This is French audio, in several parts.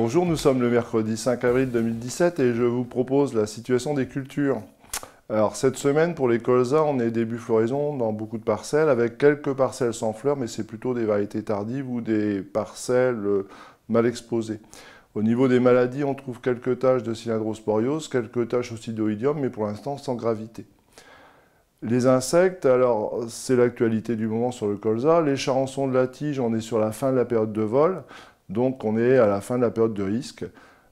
Bonjour, nous sommes le mercredi 5 avril 2017 et je vous propose la situation des cultures. Alors cette semaine pour les colzas, on est début floraison dans beaucoup de parcelles avec quelques parcelles sans fleurs, mais c'est plutôt des variétés tardives ou des parcelles mal exposées. Au niveau des maladies, on trouve quelques taches de cylindrosporiose, quelques taches aussi d'oïdium, mais pour l'instant sans gravité. Les insectes, alors c'est l'actualité du moment sur le colza. Les charançons de la tige, on est sur la fin de la période de vol. Donc on est à la fin de la période de risque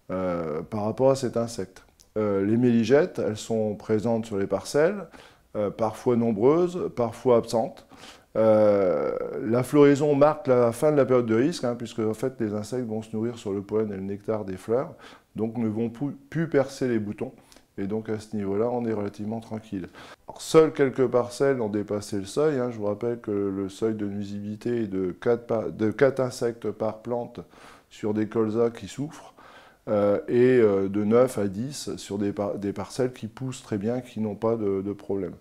par rapport à cet insecte. Les méligettes, elles sont présentes sur les parcelles, parfois nombreuses, parfois absentes. La floraison marque la fin de la période de risque, puisque en fait, les insectes vont se nourrir sur le pollen et le nectar des fleurs, donc ne vont plus percer les boutons. Et donc à ce niveau-là, on est relativement tranquille. Alors, seules quelques parcelles ont dépassé le seuil. Je vous rappelle que le seuil de nuisibilité est de 4 insectes par plante sur des colzas qui souffrent et de 9 à 10 sur des parcelles qui poussent très bien, qui n'ont pas de problème.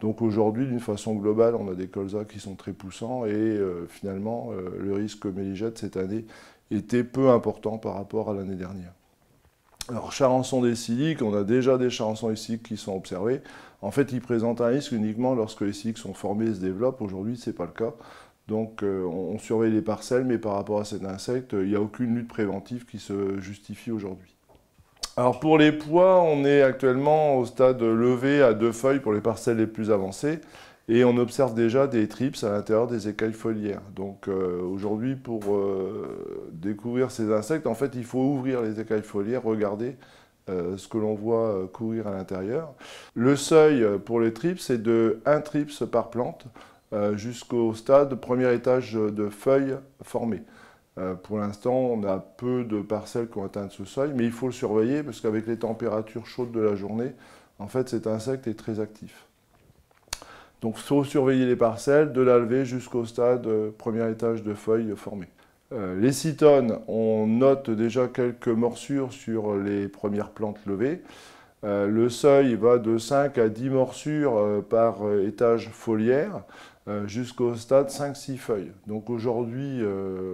Donc aujourd'hui, d'une façon globale, on a des colzas qui sont très poussants et finalement, le risque méligette cette année était peu important par rapport à l'année dernière. Alors, charançon des siliques, on a déjà des charançons des siliques qui sont observés. En fait, ils présentent un risque uniquement lorsque les siliques sont formés et se développent. Aujourd'hui, ce n'est pas le cas. Donc, on surveille les parcelles, mais par rapport à cet insecte, il n'y a aucune lutte préventive qui se justifie aujourd'hui. Alors, pour les pois, on est actuellement au stade levé à 2 feuilles pour les parcelles les plus avancées. Et on observe déjà des thrips à l'intérieur des écailles foliaires. Donc aujourd'hui, pour découvrir ces insectes, en fait, il faut ouvrir les écailles foliaires, regarder ce que l'on voit courir à l'intérieur. Le seuil pour les thrips, c'est de 1 thrips par plante jusqu'au stade premier étage de feuilles formées. Pour l'instant, on a peu de parcelles qui ont atteint ce seuil, mais il faut le surveiller parce qu'avec les températures chaudes de la journée, en fait, cet insecte est très actif. Donc il faut surveiller les parcelles, de la levée jusqu'au stade premier étage de feuilles formées. Les cytones, on note déjà quelques morsures sur les premières plantes levées. Le seuil va de 5 à 10 morsures par étage foliaire jusqu'au stade 5-6 feuilles. Donc aujourd'hui,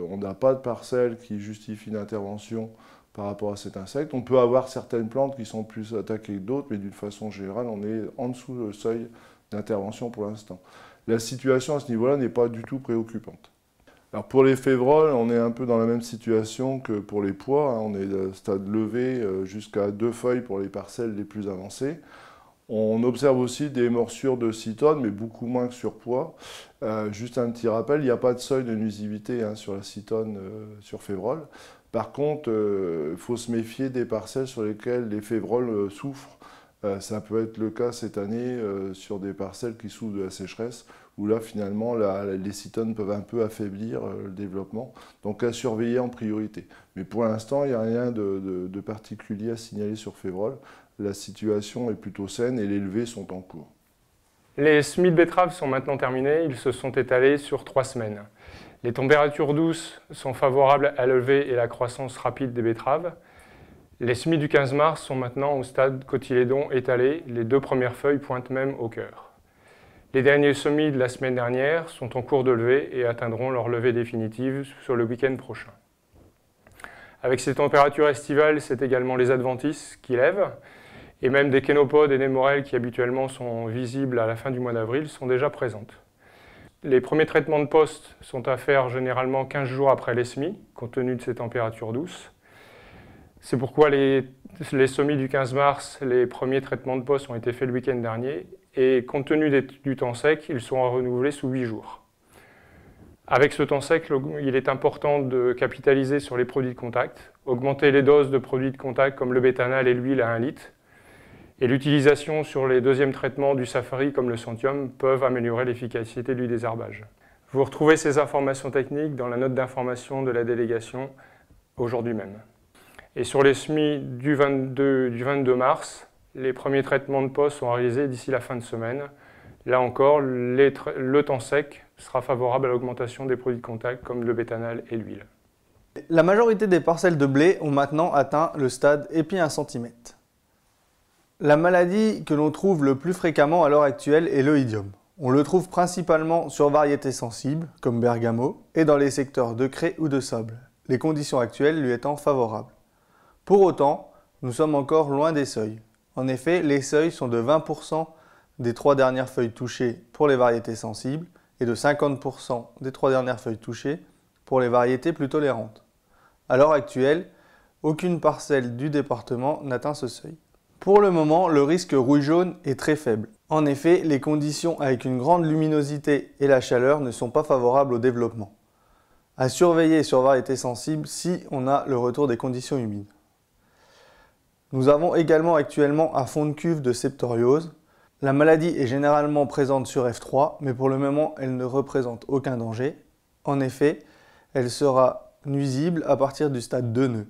on n'a pas de parcelle qui justifie une intervention par rapport à cet insecte. On peut avoir certaines plantes qui sont plus attaquées que d'autres, mais d'une façon générale, on est en dessous du seuil d'intervention pour l'instant. La situation à ce niveau-là n'est pas du tout préoccupante. Alors pour les févroles, on est un peu dans la même situation que pour les pois. On est au stade levé jusqu'à 2 feuilles pour les parcelles les plus avancées. On observe aussi des morsures de cytone, mais beaucoup moins que sur pois. Juste un petit rappel, il n'y a pas de seuil de nuisibilité sur la cytone sur févrole. Par contre, il faut se méfier des parcelles sur lesquelles les févroles souffrent. Ça peut être le cas cette année sur des parcelles qui souffrent de la sécheresse, où là finalement les cytones peuvent un peu affaiblir le développement, donc à surveiller en priorité. Mais pour l'instant, il n'y a rien de particulier à signaler sur févrole. La situation est plutôt saine et les levées sont en cours. Les semis de betteraves sont maintenant terminés, ils se sont étalés sur 3 semaines. Les températures douces sont favorables à la levée et la croissance rapide des betteraves. Les semis du 15 mars sont maintenant au stade cotylédon étalé, les 2 premières feuilles pointent même au cœur. Les derniers semis de la semaine dernière sont en cours de levée et atteindront leur levée définitive sur le week-end prochain. Avec ces températures estivales, c'est également les adventices qui lèvent, et même des kénopodes et des morels qui habituellement sont visibles à la fin du mois d'avril sont déjà présentes. Les premiers traitements de poste sont à faire généralement 15 jours après les semis, compte tenu de ces températures douces. C'est pourquoi les semis du 15 mars, les premiers traitements de poste ont été faits le week-end dernier et compte tenu du temps sec, ils seront renouvelés sous 8 jours. Avec ce temps sec, il est important de capitaliser sur les produits de contact, augmenter les doses de produits de contact comme le bétanal et l'huile à 1 litre, et l'utilisation sur les deuxièmes traitements du safari comme le Centium peuvent améliorer l'efficacité du désherbage. Vous retrouvez ces informations techniques dans la note d'information de la délégation aujourd'hui même. Et sur les semis du 22 mars, les premiers traitements de poste sont réalisés d'ici la fin de semaine. Là encore, le temps sec sera favorable à l'augmentation des produits de contact comme le bétanal et l'huile. La majorité des parcelles de blé ont maintenant atteint le stade épi 1 cm. La maladie que l'on trouve le plus fréquemment à l'heure actuelle est l'oïdium. On le trouve principalement sur variétés sensibles, comme bergamot, et dans les secteurs de craie ou de sable. les conditions actuelles lui étant favorables. Pour autant, nous sommes encore loin des seuils. En effet, les seuils sont de 20% des 3 dernières feuilles touchées pour les variétés sensibles et de 50% des 3 dernières feuilles touchées pour les variétés plus tolérantes. À l'heure actuelle, aucune parcelle du département n'atteint ce seuil. Pour le moment, le risque rouille-jaune est très faible. En effet, les conditions avec une grande luminosité et la chaleur ne sont pas favorables au développement. À surveiller sur variétés sensibles si on a le retour des conditions humides. Nous avons également actuellement un fond de cuve de septoriose. La maladie est généralement présente sur F3, mais pour le moment, elle ne représente aucun danger. En effet, elle sera nuisible à partir du stade 2 nœuds.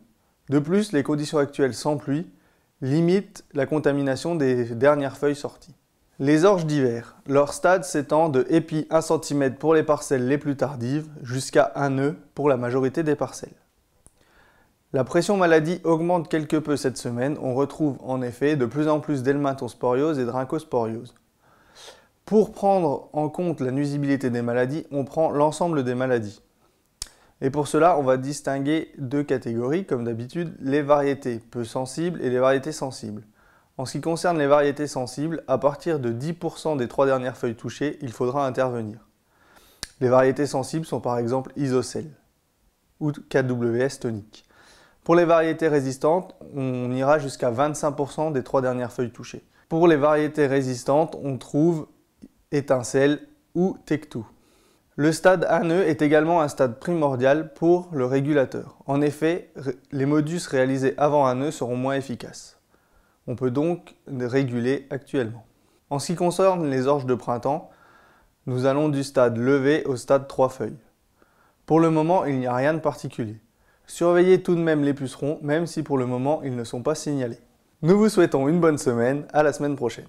De plus, les conditions actuelles sans pluie limitent la contamination des dernières feuilles sorties. Les orges d'hiver, leur stade s'étend de épi 1 cm pour les parcelles les plus tardives jusqu'à 1 nœud pour la majorité des parcelles. La pression maladie augmente quelque peu cette semaine, on retrouve en effet de plus en plus d'helminthosporiose et de rhinchosporiose. Pour prendre en compte la nuisibilité des maladies, on prend l'ensemble des maladies. Et pour cela, on va distinguer 2 catégories, comme d'habitude, les variétés peu sensibles et les variétés sensibles. En ce qui concerne les variétés sensibles, à partir de 10% des 3 dernières feuilles touchées, il faudra intervenir. Les variétés sensibles sont par exemple Isocell ou KWS tonique. Pour les variétés résistantes, on ira jusqu'à 25% des 3 dernières feuilles touchées. Pour les variétés résistantes, on trouve Étincelle ou Tectou. Le stade 1 nœud est également un stade primordial pour le régulateur. En effet, les modus réalisés avant un nœud seront moins efficaces. On peut donc réguler actuellement. En ce qui concerne les orges de printemps, nous allons du stade levé au stade 3 feuilles. Pour le moment, il n'y a rien de particulier. Surveillez tout de même les pucerons, même si pour le moment ils ne sont pas signalés. Nous vous souhaitons une bonne semaine, à la semaine prochaine.